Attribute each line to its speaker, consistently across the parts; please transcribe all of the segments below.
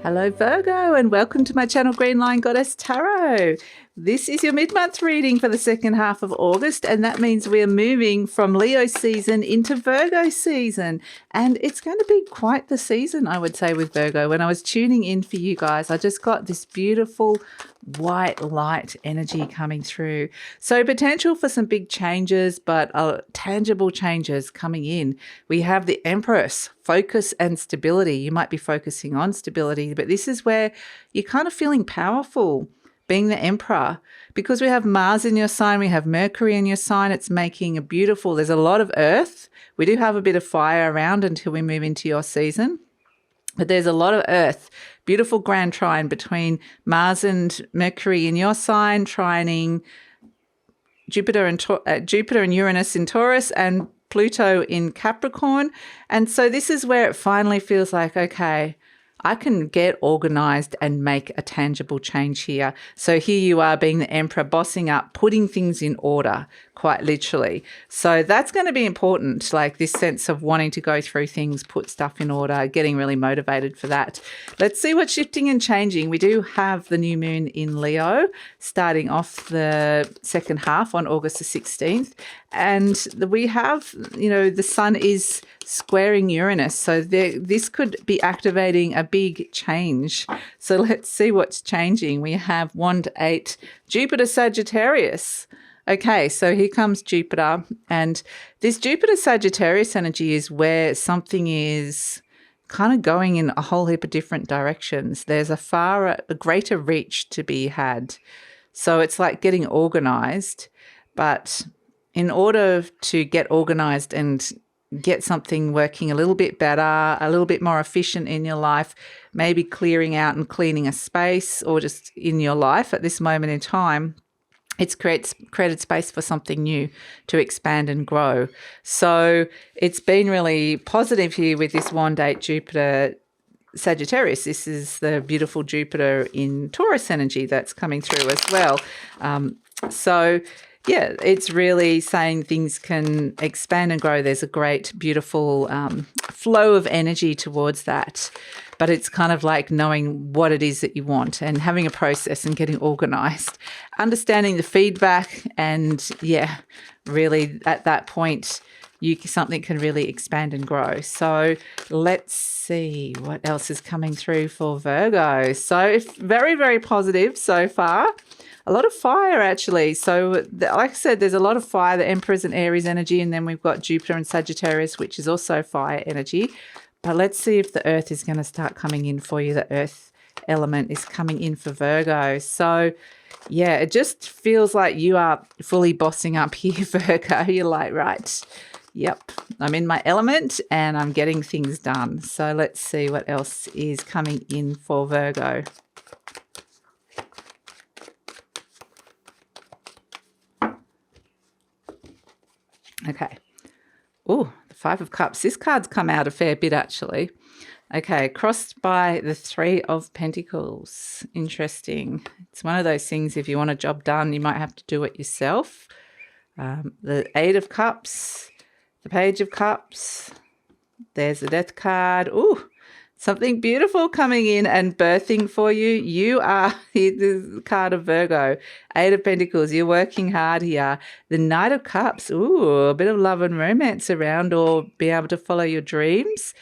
Speaker 1: Hello Virgo, and welcome to my channel Green Line Goddess Tarot. This is your mid-month reading for the second half of August, and that means we're moving from Leo season into Virgo season. And it's going to be quite the season, I would say, with Virgo. When I was tuning in for you guys, I just got this beautiful white light energy coming through. So potential for some big changes, but tangible changes coming in. We have the Empress, focus and stability. You might be focusing on stability, but this is where you're kind of feeling powerful, being the Emperor. Because we have Mars in your sign, we have Mercury in your sign, it's making a beautiful, there's a lot of earth. We do have a bit of fire around until we move into your season. But there's a lot of earth, beautiful grand trine between Mars and Mercury in your sign, trining Jupiter and Uranus in Taurus and Pluto in Capricorn. And so this is where it finally feels like, okay, I can get organized and make a tangible change here. So here you are being the Emperor, bossing up, putting things in order, quite literally. So that's going to be important, like this sense of wanting to go through things, put stuff in order, getting really motivated for that. Let's see what's shifting and changing. We do have the new moon in Leo starting off the second half on August the 16th. And we have, the sun is squaring Uranus. So this could be activating a big change. So let's see what's changing. We have Wand 8, Jupiter Sagittarius. Okay, so here comes Jupiter. And this Jupiter Sagittarius energy is where something is kind of going in a whole heap of different directions. There's a greater reach to be had. So it's like getting organized, but in order to get organized and get something working a little bit better, a little bit more efficient in your life, maybe clearing out and cleaning a space or just in your life at this moment in time, it's created space for something new to expand and grow. So it's been really positive here with this Wand 8 Jupiter Sagittarius. This is the beautiful Jupiter in Taurus energy that's coming through as well. Yeah, it's really saying things can expand and grow. There's a great, beautiful flow of energy towards that. But it's kind of like knowing what it is that you want and having a process and getting organized, understanding the feedback. And yeah, really at that point, something can really expand and grow. So let's see what else is coming through for Virgo. So very, very positive so far. A lot of fire, actually. So like I said, there's a lot of fire. The Emperor's and Aries energy, and then we've got Jupiter and Sagittarius, which is also fire energy. But let's see if the earth is going to start coming in for you. The earth element is coming in for Virgo. So yeah, it just feels like you are fully bossing up here, Virgo. You're like, right, yep, I'm in my element and I'm getting things done. So let's see what else is coming in for Virgo. Okay. Oh, the Five of Cups. This card's come out a fair bit, actually. Okay, crossed by the Three of Pentacles. Interesting. It's one of those things, if you want a job done, you might have to do it yourself. The Eight of Cups, the Page of Cups. There's the Death card. Ooh, something beautiful coming in and birthing for you. You are the card of Virgo. Eight of Pentacles. You're working hard here. The Knight of Cups. Ooh, a bit of love and romance around, or be able to follow your dreams.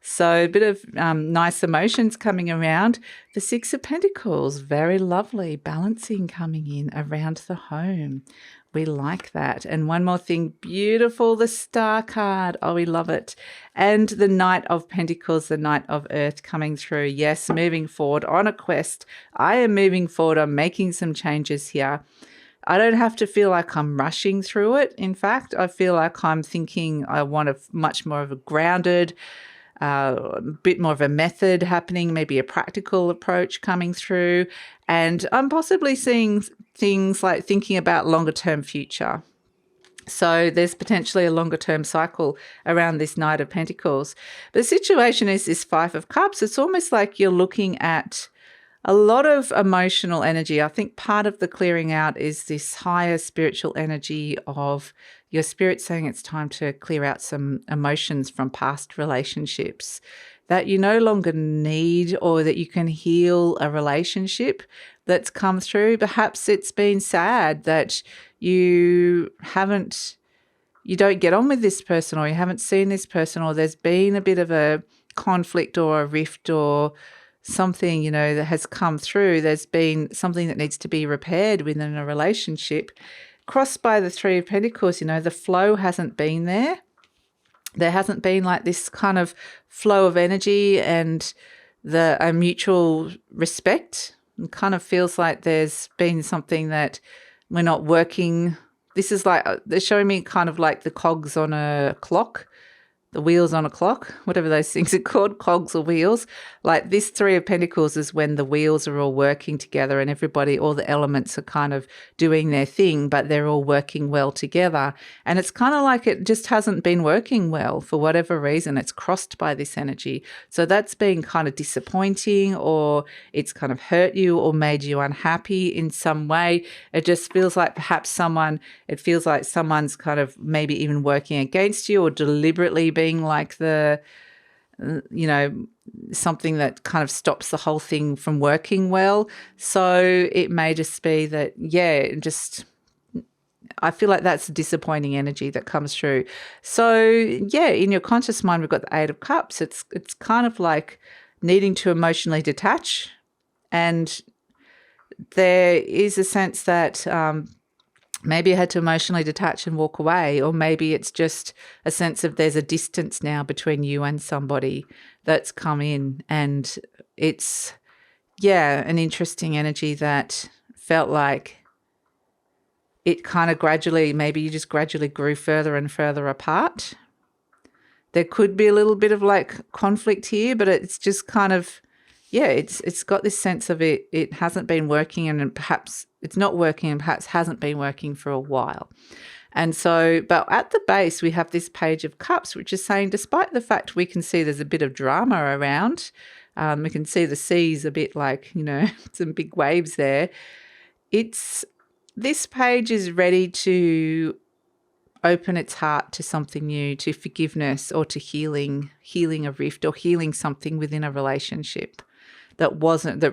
Speaker 1: So a bit of nice emotions coming around. The Six of Pentacles. Very lovely. Balancing coming in around the home. We like that. And one more thing, beautiful, the Star card. Oh, we love it. And the Knight of Pentacles, the Knight of Earth coming through. Yes, moving forward on a quest. I am moving forward. I'm making some changes here. I don't have to feel like I'm rushing through it. In fact, I feel like I'm thinking I want much more of a grounded, a bit more of a method happening, maybe a practical approach coming through. And I'm possibly seeing things like thinking about longer term future. So there's potentially a longer term cycle around this Knight of Pentacles. But the situation is this Five of Cups. It's almost like you're looking at a lot of emotional energy. I think part of the clearing out is this higher spiritual energy of your spirit saying it's time to clear out some emotions from past relationships. that you no longer need, or that you can heal a relationship that's come through. Perhaps it's been sad that you don't get on with this person, or you haven't seen this person, or there's been a bit of a conflict or a rift or something, that has come through. There's been something that needs to be repaired within a relationship. Crossed by the Three of Pentacles, the flow hasn't been there. There hasn't been like this kind of flow of energy and a mutual respect. It kind of feels like there's been something that we're not working. This is like, they're showing me kind of like the cogs on a clock, the wheels on a clock, whatever those things are called, cogs or wheels. Like this Three of Pentacles is when the wheels are all working together and all the elements are kind of doing their thing, but they're all working well together. And it's kind of like it just hasn't been working well for whatever reason. It's crossed by this energy. So that's been kind of disappointing, or it's kind of hurt you or made you unhappy in some way. It just feels like perhaps someone's kind of maybe even working against you, or deliberately being like something that kind of stops the whole thing from working well. So it may just be that, I feel like that's disappointing energy that comes through. So in your conscious mind, we've got the Eight of Cups. It's kind of like needing to emotionally detach, and there is a sense that maybe you had to emotionally detach and walk away, or maybe it's just a sense of there's a distance now between you and somebody that's come in, and it's, an interesting energy that felt like it kind of maybe you just gradually grew further and further apart. There could be a little bit of like conflict here, but it's just kind of, it's got this sense of it hasn't been working, and perhaps it's not working, and perhaps hasn't been working for a while. And so, but at the base, we have this Page of Cups, which is saying, despite the fact we can see there's a bit of drama around, we can see the seas a bit like, some big waves there. This page is ready to open its heart to something new, to forgiveness, or to healing a rift, or healing something within a relationship that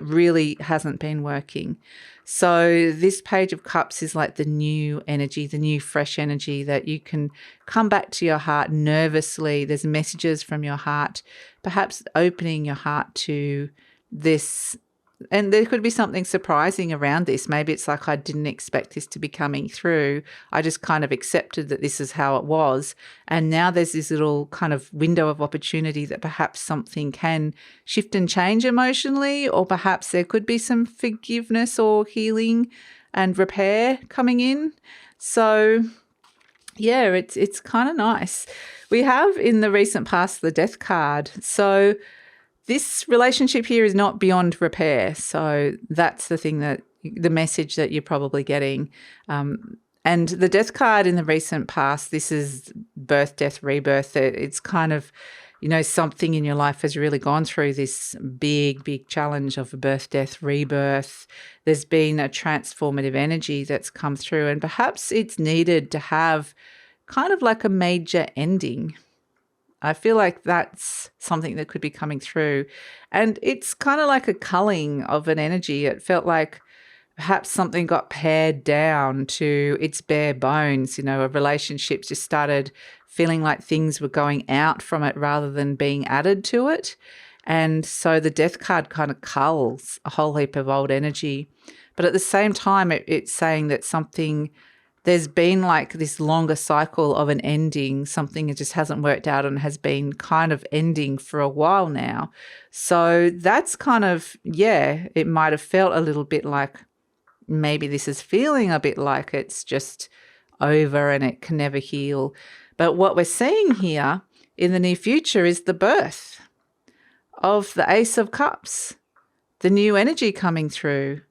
Speaker 1: really hasn't been working. So this Page of Cups is like the new energy, the new fresh energy that you can come back to your heart nervously. There's messages from your heart, perhaps opening your heart to this. And there could be something surprising around this. Maybe it's like, I didn't expect this to be coming through. I just kind of accepted that this is how it was. And now there's this little kind of window of opportunity that perhaps something can shift and change emotionally, or perhaps there could be some forgiveness or healing and repair coming in. So it's kind of nice. We have in the recent past the Death card. So this relationship here is not beyond repair. So that's the message that you're probably getting. And the Death card in the recent past, this is birth, death, rebirth. It's kind of, something in your life has really gone through this big, big challenge of a birth, death, rebirth. There's been a transformative energy that's come through, and perhaps it's needed to have kind of like a major ending. I feel like that's something that could be coming through. And it's kind of like a culling of an energy. It felt like perhaps something got pared down to its bare bones. A relationship just started feeling like things were going out from it rather than being added to it. And so the Death card kind of culls a whole heap of old energy. But at the same time, it's saying that there's been like this longer cycle of an ending, something that just hasn't worked out and has been kind of ending for a while now. So that's kind of, it might have felt a little bit like maybe this is feeling a bit like it's just over and it can never heal. But what we're seeing here in the near future is the birth of the Ace of Cups, the new energy coming through,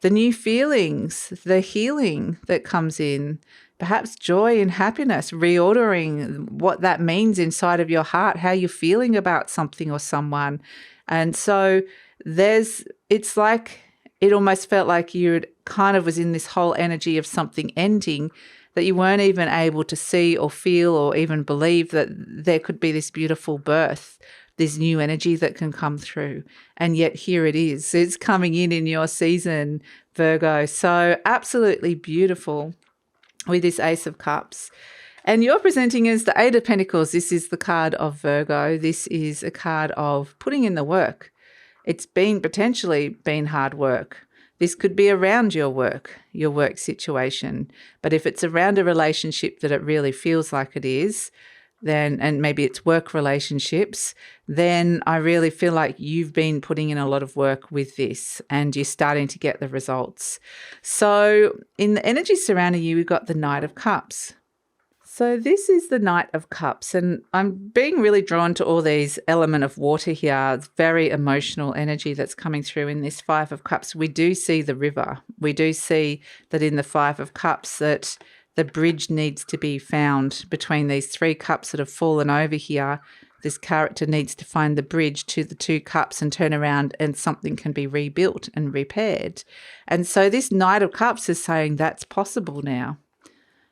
Speaker 1: the new feelings, the healing that comes in, perhaps joy and happiness, reordering what that means inside of your heart, how you're feeling about something or someone. And so it's like it almost felt like you kind of was in this whole energy of something ending, that you weren't even able to see or feel or even believe that there could be this beautiful birth this new energy that can come through. And yet here it is. It's coming in your season, Virgo. So absolutely beautiful with this Ace of Cups. And you're presenting as the Eight of Pentacles. This is the card of Virgo. This is a card of putting in the work. It's potentially been hard work. This could be around your work situation. But if it's around a relationship that it really feels like it is, then, and maybe it's work relationships, then I really feel like you've been putting in a lot of work with this and you're starting to get the results. So in the energy surrounding you, we've got the Knight of Cups. So this is the Knight of Cups, and I'm being really drawn to all these element of water here. It's very emotional energy that's coming through in this Five of Cups. We do see the river. We do see that in the Five of Cups that the bridge needs to be found between these three cups that have fallen over here. This character needs to find the bridge to the two cups and turn around and something can be rebuilt and repaired. And so this Knight of Cups is saying that's possible now.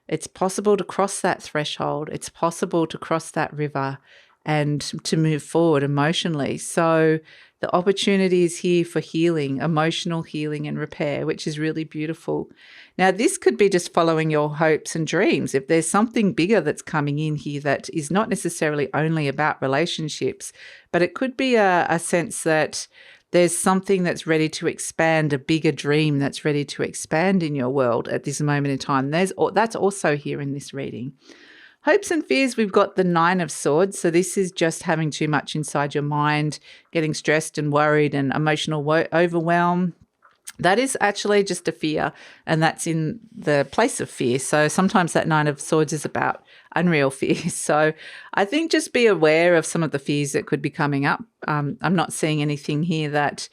Speaker 1: It's possible to cross that threshold. It's possible to cross that river and to move forward emotionally. So the opportunity is here for healing, emotional healing and repair, which is really beautiful. Now, this could be just following your hopes and dreams. If there's something bigger that's coming in here that is not necessarily only about relationships, but it could be a sense that there's something that's ready to expand, a bigger dream that's ready to expand in your world at this moment in time. That's also here in this reading. Hopes and fears, we've got the Nine of Swords. So this is just having too much inside your mind, getting stressed and worried and emotional overwhelm. That is actually just a fear, and that's in the place of fear. So sometimes that Nine of Swords is about unreal fears. So I think just be aware of some of the fears that could be coming up. I'm not seeing anything here that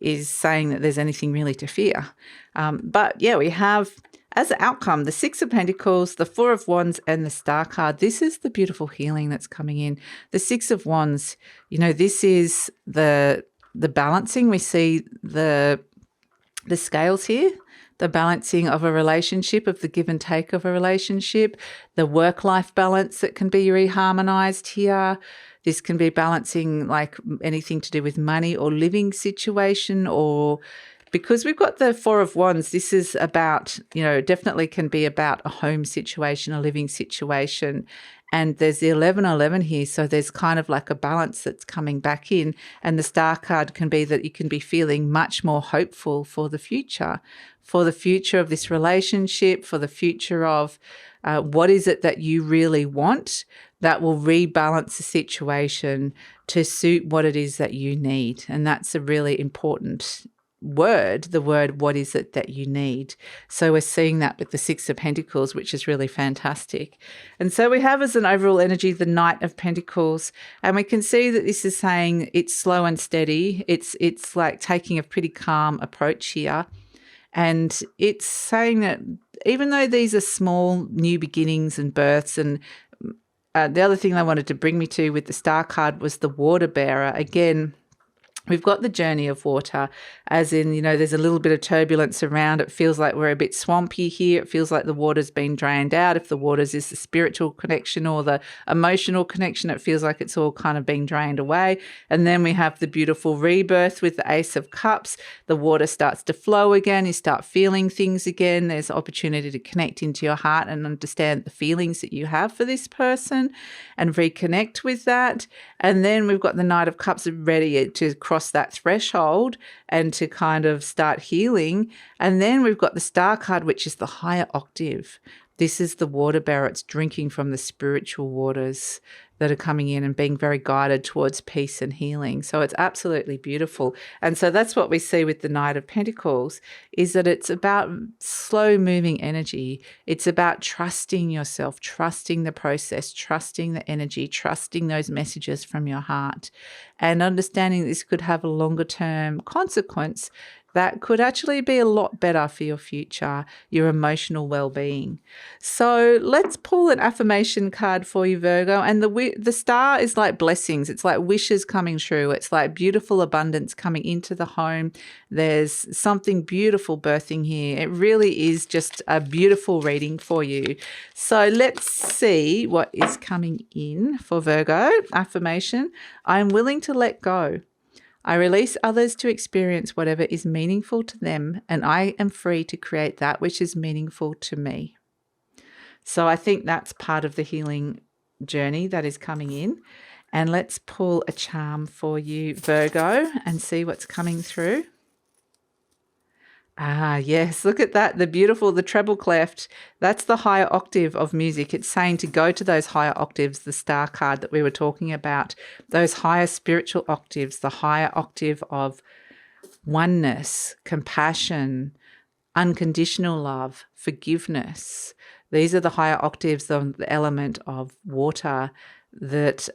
Speaker 1: is saying that there's anything really to fear. But yeah, we have as an outcome the Six of Pentacles, the Four of Wands, and the Star card. This is the beautiful healing that's coming in. The Six of Wands, this is the balancing. We see the scales here, the balancing of a relationship, of the give and take of a relationship, the work-life balance that can be reharmonized here. This can be balancing like anything to do with money or living situation, or because we've got the Four of Wands, this is about, definitely can be about a home situation, a living situation. And there's the 1111 here, so there's kind of like a balance that's coming back in. And the Star card can be that you can be feeling much more hopeful for the future of this relationship, for the future of what is it that you really want that will rebalance the situation to suit what it is that you need. And that's a really important word, the word, what is it that you need? So we're seeing that with the Six of Pentacles, which is really fantastic. And so we have as an overall energy the Knight of Pentacles, and we can see that this is saying it's slow and steady. It's like taking a pretty calm approach here. And it's saying that even though these are small new beginnings and births, and the other thing they wanted to bring me to with the Star card was the Water Bearer. Again, we've got the journey of water, as in, there's a little bit of turbulence around. It feels like we're a bit swampy here. It feels like the water's been drained out. If the water's is the spiritual connection or the emotional connection, it feels like it's all kind of being drained away. And then we have the beautiful rebirth with the Ace of Cups. The water starts to flow again. You start feeling things again. There's opportunity to connect into your heart and understand the feelings that you have for this person and reconnect with that. And then we've got the Knight of Cups ready to cross that threshold and to kind of start healing. And then we've got the Star card, which is the higher octave. This is the Water Bearer. It's drinking from the spiritual waters that are coming in and being very guided towards peace and healing. So it's absolutely beautiful. And so that's what we see with the Knight of Pentacles, is that it's about slow moving energy. It's about trusting yourself, trusting the process, trusting the energy, trusting those messages from your heart, and understanding this could have a longer term consequence that could actually be a lot better for your future, your emotional well-being. So let's pull an affirmation card for you, Virgo. And the star is like blessings. It's like wishes coming true. It's like beautiful abundance coming into the home. There's something beautiful birthing here. It really is just a beautiful reading for you. So let's see what is coming in for Virgo. Affirmation: I'm willing to let go. I release others to experience whatever is meaningful to them, and I am free to create that which is meaningful to me. So I think that's part of the healing journey that is coming in. And let's pull a charm for you, Virgo, and see what's coming through. Ah, yes, look at that. The treble clef. That's the higher octave of music. It's saying to go to those higher octaves, the star card that we were talking about, those higher spiritual octaves, the higher octave of oneness, compassion, unconditional love, forgiveness. These are the higher octaves of the element of water that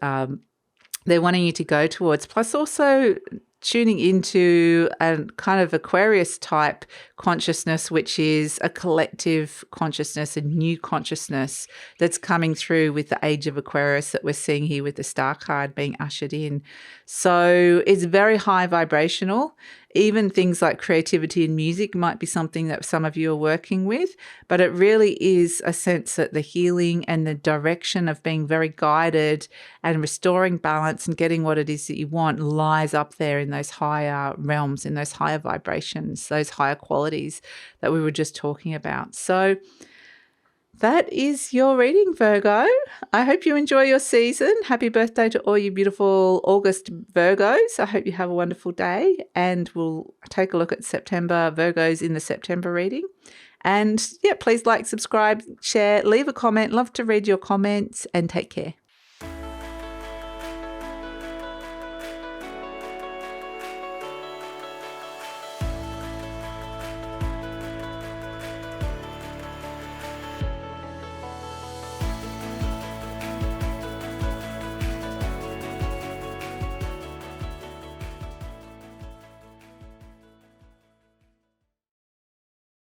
Speaker 1: they're wanting you to go towards. Plus also tuning into a kind of Aquarius type consciousness, which is a collective consciousness, a new consciousness that's coming through with the age of Aquarius that we're seeing here with the star card being ushered in. So it's very high vibrational. Even things like creativity and music might be something that some of you are working with, but it really is a sense that the healing and the direction of being very guided and restoring balance and getting what it is that you want lies up there in those higher realms, in those higher vibrations, those higher qualities that we were just talking about. So that is your reading, Virgo. I hope you enjoy your season. Happy birthday to all you beautiful August Virgos. I hope you have a wonderful day, and we'll take a look at September Virgos in the September reading. And yeah, please like, subscribe, share, leave a comment. Love to read your comments, and take care.